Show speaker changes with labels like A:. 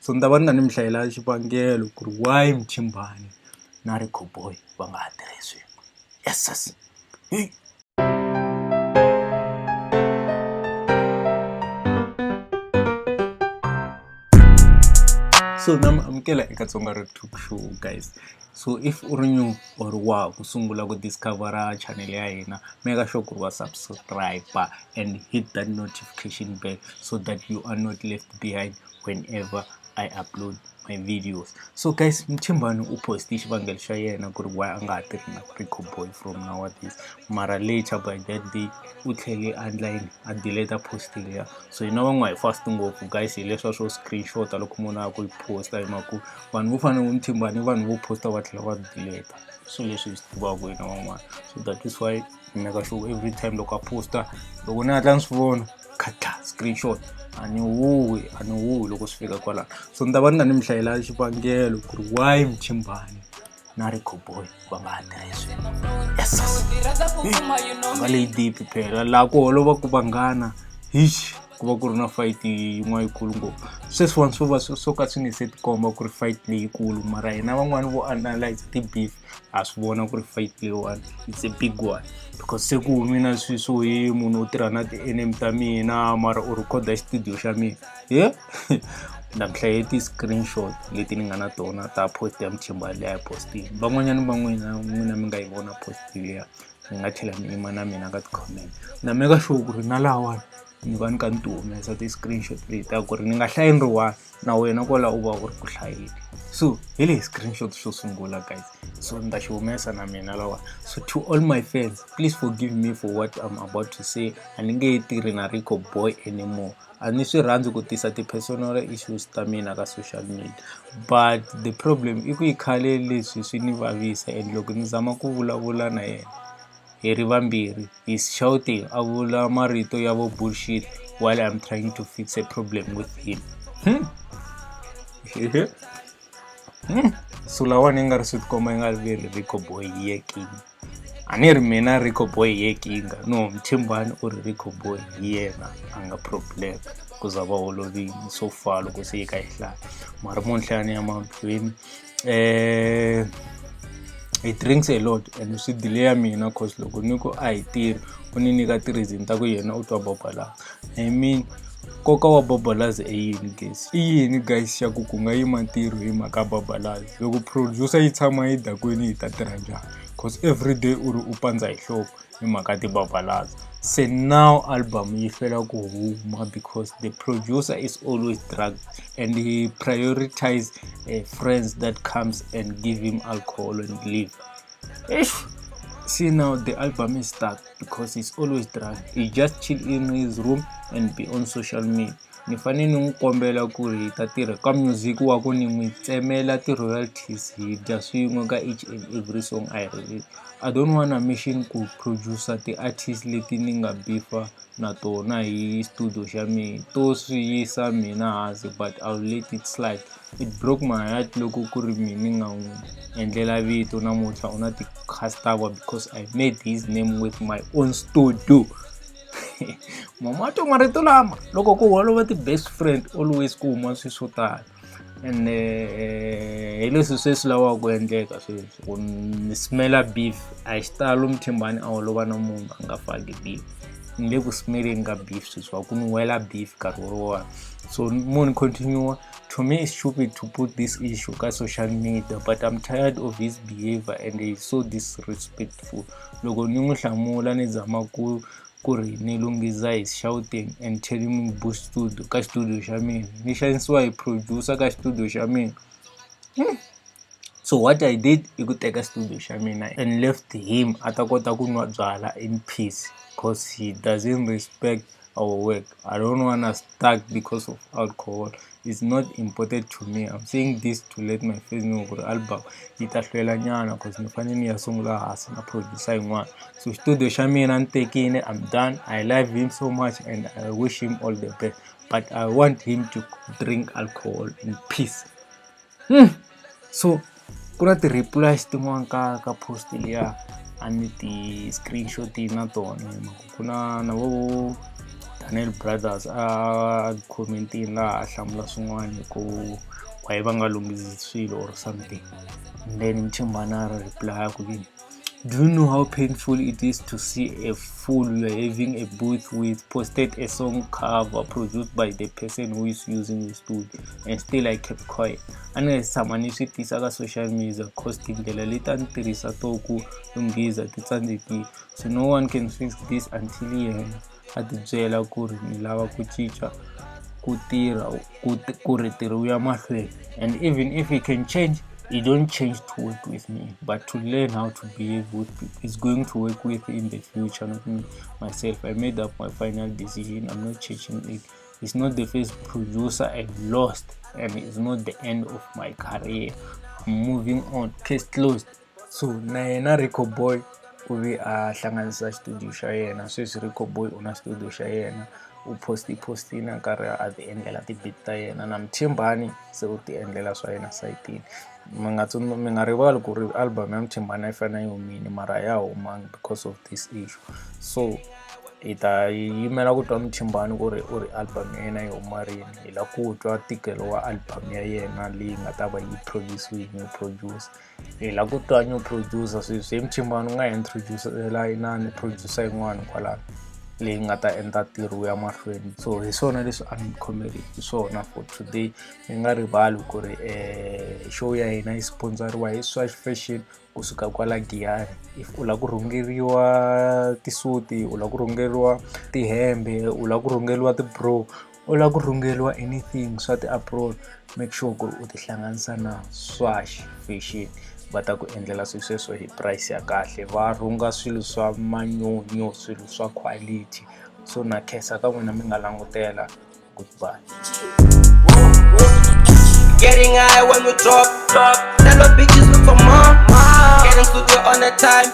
A: so ni ta va ni nga ni mi hlayela xivangelo ku ri why Mthimbani na Rico Boy va nga ha tirhisiwi. Yes. Hey. So na mi amukela eka Tsonga Talk Show guys. So if u ri new or wa ku sungula ku discovera channel ya hina, make sure ku wa subscribe and hit that notification bell so that you are not left behind whenever I upload my videos. So guys, Mthimbani u post xivangelo xa yena ku ri why a nga ha tirhi na Rico Boy from nowadays, mara later by that day u tlhele online a delete post leya. So hina van'wana hi fast ngopfu guys hi leswa swo screenshot loko munhu a ku yi posta hi mhaka vanhu vo fana na Mthimbani vanhu vo posta va tlhela va delete. So leswi hi swi tivaka hina van'wana, so that is why hi make sure every time loko a posta loko ni hatla ni swi vona khatla screenshot a ni huwi loko swi fika kwala. So ni ta va ni nga ni mi hlayela xivangelo ku ri why Mthimbani na Rico Boy va nga ha tirhisiwi. Yes. Va leyi deep phela laha ku holova ku vanghana ku va ku ri na fight yin'wana yikulu ngopfu. Sweswiwani swo va swo ka swi nga se tikomba ku ri fight leyikulu, mara hina van'wani vo analyze ti-beef ha swi vona ku ri fight leyiwani it's a big one, because se ku humi na swilo swo hi munhu u tirha na ti-enemy ta mina mara u rhekhoda studio xa mina. Na mi hlaye ti-screenshot leti ni nga na tona ta post ya Mthimbani leyi a postile. Van'wanyana n'wina mi nga yi vona post leya, mi nga tlhela mi yima na mina ka ti-comment. Na make sure ku ri na lahawani ni va ni ka ni ti humesa ti-screenshot leti ta ku ri ni nga hlayi ni ri one na wena kwala u va u ri ku hlayeni. So hi leyi screenshot xo sungula guys, so ni ta xi humesa na mina lawani. So to all my fans, please forgive me for what I'm about to say. A ni nge tirhi na Rico Boy anymore. A ni swi rhandzi ku tisa ti-personal issues ta mina ka social media, but the problem i ku yi khale leswi swi ni vavisa, and loko ni zama ku vulavula na yena hi ri vambirhi he's shouting a vula marito ya vo bullshit while I'm trying to fix a problem with him. So lawani nga ri swi tikomba yi nga ri Rico Boy hi ye kinga, a ni ri mina Rico Boy hi ye kinga, no Mthimbani u ri Rico Boy hi yena a nga problem ku za va holovile so far loko se yi ka yi hlaya. Mara mo nhlani ya mahlweni he drinks a lot and swi delay mina, cause loko ni ku a hi tirhi u ni nyika ti-reason ta ku yena u twa bobalaza. I mean nkoka wa bobalaza i yini guys? I yini guys xa ku nga yima ntirho hi mhaka bobalaza? Loko producer yi tshama yi dakwini yi ta tirha njhani? Cause every day u ri u pandza hi nhloko hi mhaka ti-bobalaza. Se now album yi hlwela ku huma because the producer is always drugged and he prioritize friends that comes and give him alcohol and leave. See now the album is stuck because he's always drugged. He just chill in his room and be on social media. Ni fane ni n'wi kombela ku ri hi ta tirha ka music wa ku ni n'wi tsemela ti-royalties hi dya swin'we ka each and every song a yi release. I don't wanna mention ku producer ti-artist leti ni nga beefa na tona hi studio xa mina to swi yisa mina hansi, but I'll let it slide. It broke my heart loko ku ri mina ni nga n'wi endlela vito namuntlha u na ti-customer because I made his name with my own studio. Mamato marito lama loko ku holova ti-best friend always ku huma swilo swo tala, and hi leswi sweswi lavaka ku endleka sweswi ku ni smell beef. A hi xitalo Mthimbani a holova na munhu a nga faki beef, ni le ku smeleni ka beef sweswi ku ni wela beef nkarhi wolowo. So munhu continue. To me it's stupid to put this issue ka social media, but I'm tired of his behavior and he's so disrespectful. Loko ni n'wi hlamula ni zama ku ri ni lunghisa hi shouting and telling him boost studio ka studio xa mina, ni xanisiwa hi producer ka studio xa mina. So what I did I ku teka studio xa mina and left him a ta kota ku nwa byala in peace, because he doesn't respect our work. I don't wanna stuck because of alcohol. It's not important to me. I'm saying this to let my friends know ku ri album yi ta hlwela nyana because ni fane ni ya sungula hansi na producer yin'wana. So studio xa mina ni tekile, I'm done. I love him so much and I wish him all the best, but I want him to drink alcohol in peace. So ku na ti-replies tin'wana ka post liya a ni ti-screenshot na tona, ku na vo Chanel Brothers commenting laha a hlamula swin'wana ku why va nga lunghisi swilo or something, and then Mthembana reply ku yini, do you know how painful it is to see a fool you are having a booth with posted a song cover produced by the person who is using the studio, and still I kept quiet. A ni nga tshama ni swi tisa ka social media cause tindlela leti a ni tirhisa to ku lunghisa ti tsandzekile, so no one can fix this until yena a ti byela ku ri ni lava ku cinca ku tirha ku ri ntirho wu ya mahlweni. And even if he can change, he don't change to work with me, but to learn how to behave with people. He's going to work with in the future, not me myself. I made up my final decision. I'm not changing it. It's not the first producer I've lost, and it's not the end of my career. I'm moving on. Case closed. So na yena Rico Boy u ve a hlanganisa studio xa yena. Sweswi Rico Boy una studio xa yena, u postina nkarhi a ti endlela ti-beat ta yena, na Mthembani se u ti endlela swa yena sayitini. Mi nga rivali ku ri album ya Mthembani yi fanele yi humile mara a ya humangi because of this issue. So hi ta yimela ku twa Mthembani ku ri album ya yena yi huma rini, hi la ku twa ntikelo wa album ya yena leyi nga ta va yi produce hi new producer, hi la ku twa new producer sweswi Mthembani u nga introducela inani producer yin'wana kwalano leyi nga ta endla ntirho ya mahlweni. So hi swona leswi a ni khomeli hi swona for today. Mi nga rivali ku ri show ya hina yi sponsoriwa hi Swash Fashion kusuka kwala Giyani. If u la ku rhungeriwa tisuti, u la ku rhungeriwa tihembe, u la ku rhungeriwa ti-bro, u la ku rhungeriwa anything swa ti-apron, make sure ku ri u tihlanganisa na Swash Fashion. Va ta ku endlela swilo sweswo hi price ya kahle, va rhunga swilo swa manyonyo, swilo swa quality. So na khensa ka n'wina mi nga langutela. Goodbye.
B: Getting high when we drop. Tell the bitches look for more. Getting studio on the time.